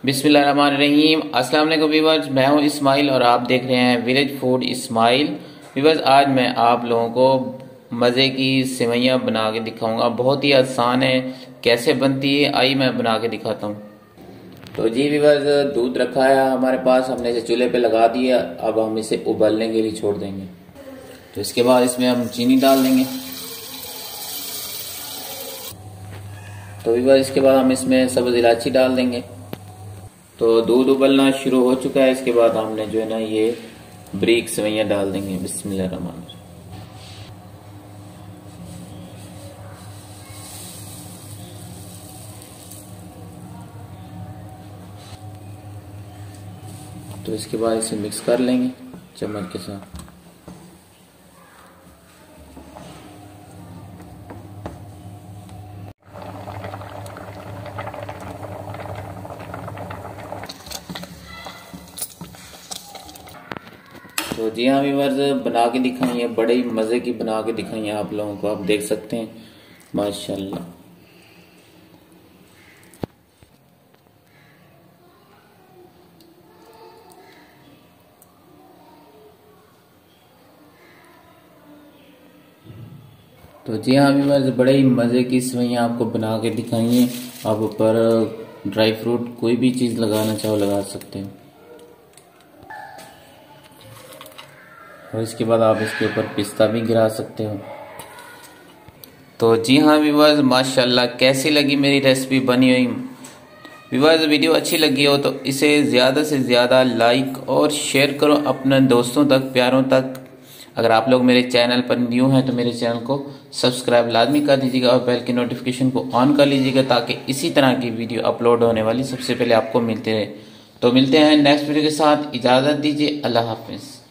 बिस्मिल्लाहिर्रहमानिर्रहीम। अस्सलाम वालेकुम व्यूअर्स, मैं हूं इस्माइल और आप देख रहे हैं विलेज फूड इस्माइल। व्यूअर्स, आज मैं आप लोगों को मज़े की सेवइयां बना के दिखाऊंगा। बहुत ही आसान है, कैसे बनती है आई मैं बना के दिखाता हूं। तो जी व्यूअर्स, दूध रखा है हमारे पास, हमने इसे चूल्हे पे लगा दिया। अब हम इसे उबलने के लिए छोड़ देंगे। तो इसके बाद इसमें हम चीनी डाल देंगे। तो व्यूअर्स, इसके बाद हम इसमें सब्ज़ इलायची डाल देंगे। तो दूध उबलना शुरू हो चुका है। इसके बाद हमने जो है ना ये ब्रीक सेवइयां डाल देंगे। बिस्मिल्लाहिर्रहमानिर्रहीम। तो इसके बाद इसे मिक्स कर लेंगे चम्मच के साथ। तो जी हाँ व्यूअर्स, बना के दिखाई है, बड़े ही मज़े की बना के दिखाई है आप लोगों को। आप देख सकते हैं माशाल्लाह। तो जी हाँ व्यूअर्स, बड़े ही मज़े की सेवइयां आपको बना के दिखाई हैं। आप ऊपर ड्राई फ्रूट कोई भी चीज़ लगाना चाहो लगा सकते हैं। और इसके बाद आप इसके ऊपर पिस्ता भी गिरा सकते हो। तो जी हाँ व्यूअर्स, माशाल्लाह कैसी लगी मेरी रेसिपी बनी हुई। व्यूअर्स, वीडियो अच्छी लगी हो तो इसे ज़्यादा से ज़्यादा लाइक और शेयर करो अपने दोस्तों तक, प्यारों तक। अगर आप लोग मेरे चैनल पर न्यू हैं तो मेरे चैनल को सब्सक्राइब लाजमी कर दीजिएगा और बेल की नोटिफिकेशन को ऑन कर लीजिएगा, ताकि इसी तरह की वीडियो अपलोड होने वाली सबसे पहले आपको मिलते रहे। तो मिलते हैं नेक्स्ट वीडियो के साथ। इजाज़त दीजिए। अल्लाह हाफिज़।